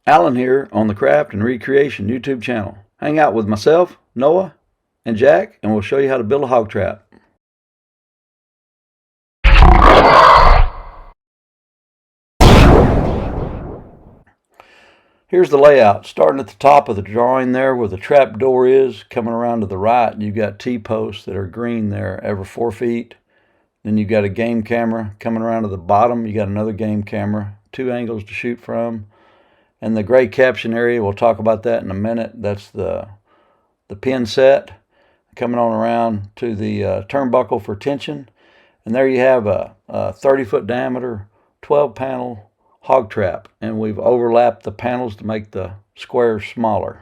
Alan here on the Craft and Recreation YouTube channel. Hang out with myself, Noah, and Jack, and we'll show you how to build a hog trap. Here's the layout. Starting at the top of the drawing there where the trap door is, coming around to the right, you've got T-posts that are green there every 4 feet. Then you've got a game camera. Coming around to the bottom, you got another game camera, 2 angles to shoot from. And the gray caption area, we'll talk about that in a minute. That's the pin set. Coming on around to the turnbuckle for tension. And there you have a 30-foot diameter, 12-panel hog trap. And we've overlapped the panels to make the squares smaller.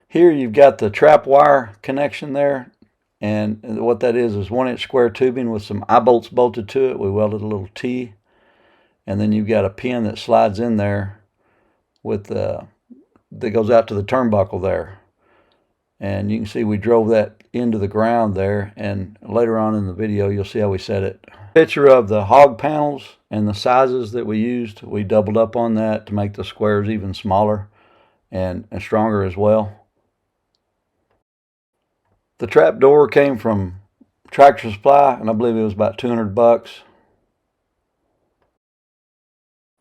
Here you've got the trap wire connection there. And what that is 1-inch square tubing with some eye bolts bolted to it. We welded a little T. And then you've got a pin that slides in there with that goes out to the turnbuckle there. And you can see we drove that into the ground there, and later on in the video you'll see how we set it. Picture of the hog panels and the sizes that we used. We doubled up on that to make the squares even smaller and stronger as well. The trap door came from Tractor Supply, and I believe it was about 200 bucks.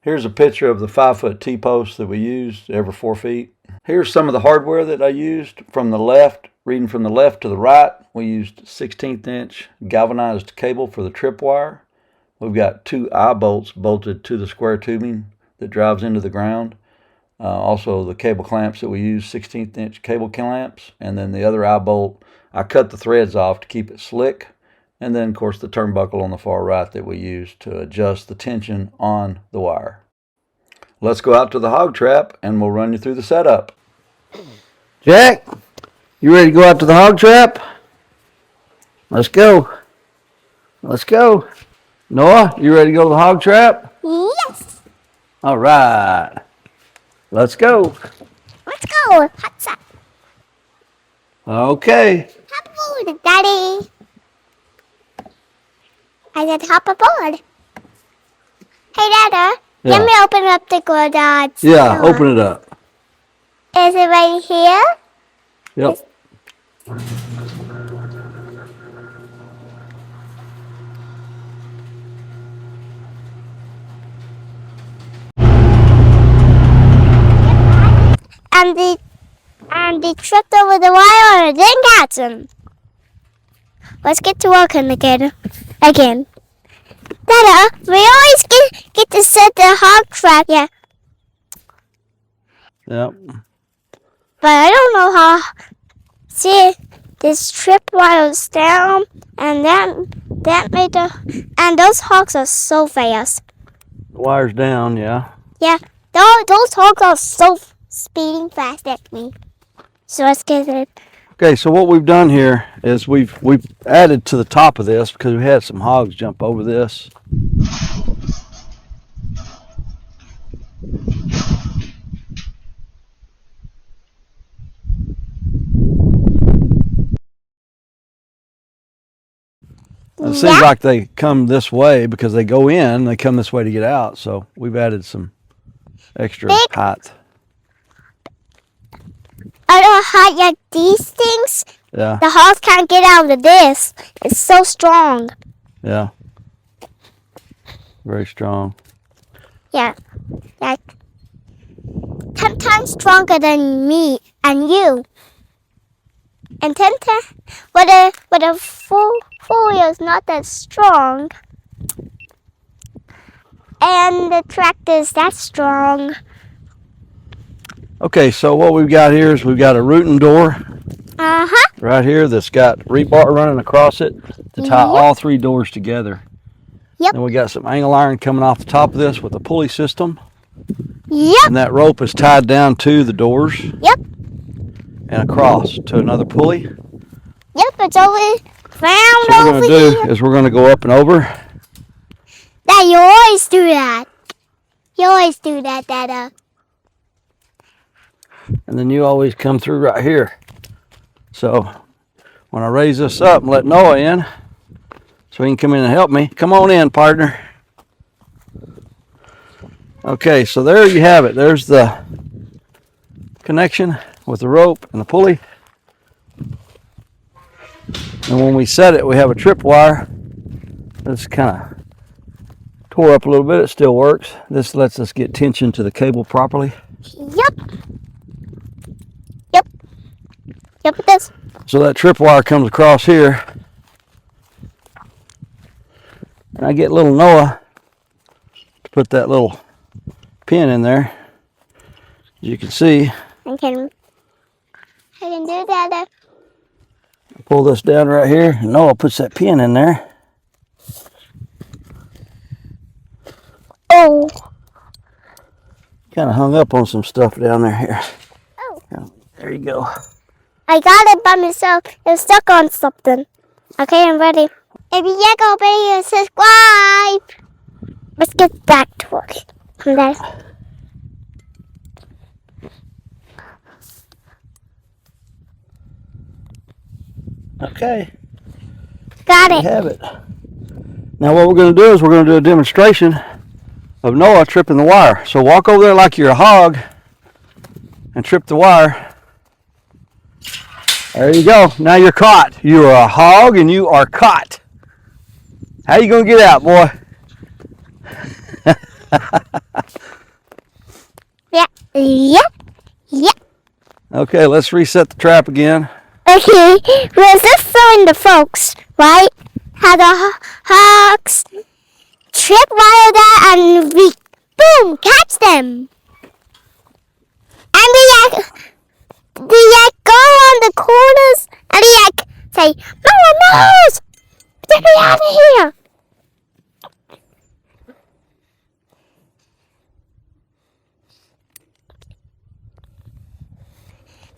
Here's a picture of the 5-foot T-post that we used every 4 feet. Here's some of the hardware that I used from the left. Reading from the left to the right, we used 16-inch galvanized cable for the tripwire. We've got 2 eye bolts bolted to the square tubing that drives into the ground. Also the cable clamps that we use, 16-inch cable clamps. And then the other eye bolt, I cut the threads off to keep it slick. And then, of course, the turnbuckle on the far right that we use to adjust the tension on the wire. Let's go out to the hog trap and we'll run you through the setup. Jack, you ready to go out to the hog trap? Let's go. Let's go. Noah, you ready to go to the hog trap? Yes. All right. Let's go. Let's go. What's up? Okay. Hop aboard, Daddy. I said hop aboard. Hey, Dada. Yeah. Let me open up the garage. Yeah, open it up. Is it right here? Yep. And they tripped over the wire and then got him. Let's get to working again. Dada, we always get to set the hog trap. Yeah. Yep. But I don't know how. See, this tripwire's down, and that made and those hogs are so fast. The wire's down, yeah. Yeah, those hogs are so speeding fast at me. So let's get it. Okay, so what we've done here is we've added to the top of this because we had some hogs jump over this. It seems like they come this way because they go in, they come this way to get out, so we've added some extra height. I don't know how like these things. Yeah. The hogs can't get out of this. It's so strong. Yeah. Very strong. Yeah. Like 10 times stronger than me and you. And 10 times, but a full wheel is not that strong. And the tractor's that strong. Okay, so what we've got here is we've got a rooting door right here that's got rebar running across it to tie all 3 doors together. Yep. Then we got some angle iron coming off the top of this with a pulley system. Yep. And that rope is tied down to the doors. Yep. And across to another pulley. Yep, it's over found So what we're over going to here. do is we're going to go up and over. Dad, you always do that. You always do that, Dada. And then you always come through right here. So when I raise this up and let Noah in so he can come in and help me. Come on in, partner. Okay, so there you have it. There's the connection with the rope and the pulley. And when we set it, we have a trip wire. This kind of tore up a little bit. It still works. This lets us get tension to the cable properly. Yep. Yep. Yep, it does. So that trip wire comes across here. And I get little Noah to put that little pin in there. As you can see, I can do that. pull this down right here, and Noah puts that pin in there. Oh. Kind of hung up on some stuff down there here. Oh. There you go. I got it by myself. It's stuck on something. Okay, I'm ready. If you like our video, subscribe. Let's get back to work. Come there. Okay. Got We it. have it. Now what we're going to do is we're going to do a demonstration of Noah tripping the wire. So walk over there like you're a hog and trip the wire. There you go. Now you're caught. You are a hog and you are caught. How you going to get out, boy? Yeah. Okay, let's reset the trap again. Okay, we're just showing the folks, right? How the hogs trip wire that and we boom catch them. And we go on the corners and we say, "Mama knows, get me out of here."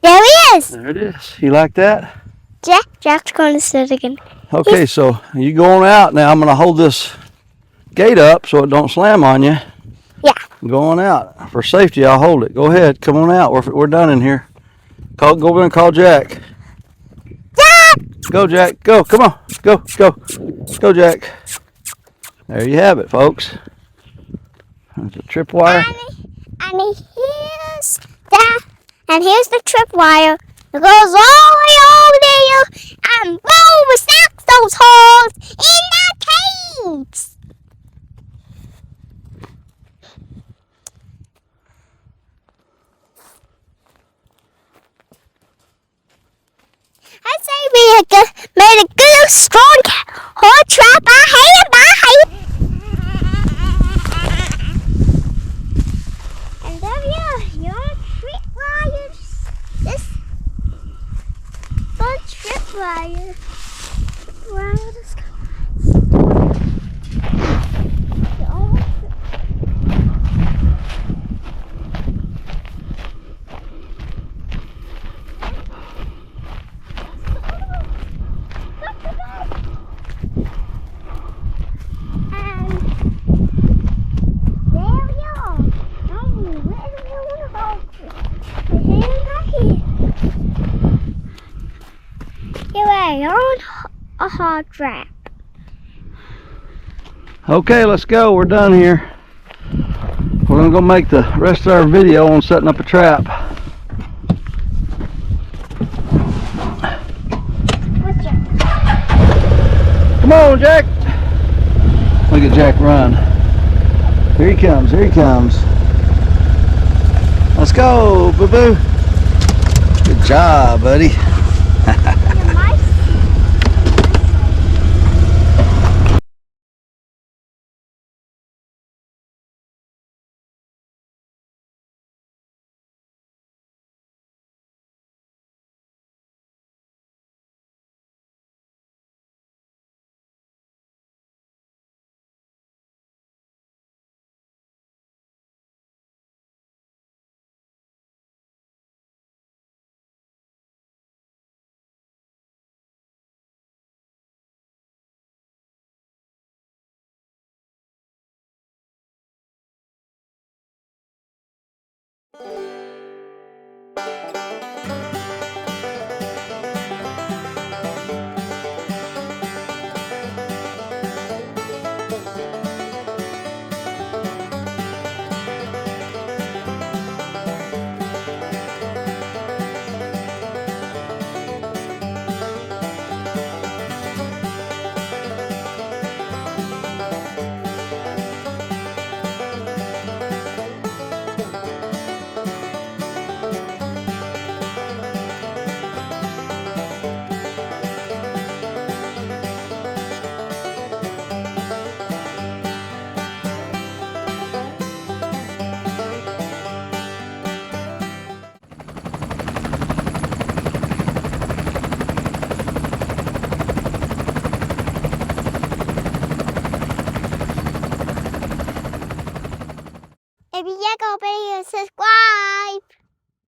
There he is. There it is. You like that? Jack's going to sit again. Okay, so you go on out now. I'm going to hold this gate up so it don't slam on you. Yeah. Go on out. For safety, I'll hold it. Go ahead. Come on out. We're done in here. Go over and call Jack. Jack! Go, Jack. Go. Come on. Go. Go, Jack. There you have it, folks. There's a tripwire. And here's the tripwire. It goes all the way over there, and boom, it stacks those holes in the cage. I say we made a good, strong hog trap. I hate it. And there you are, tripwires. This fun tripwire. Wow, this on a hog trap. Okay, let's go. We're done here. We're going to go make the rest of our video on setting up a trap. What's Jack? Come on, Jack. Look at Jack run. Here he comes. Here he comes. Let's go, boo-boo. Good job, buddy.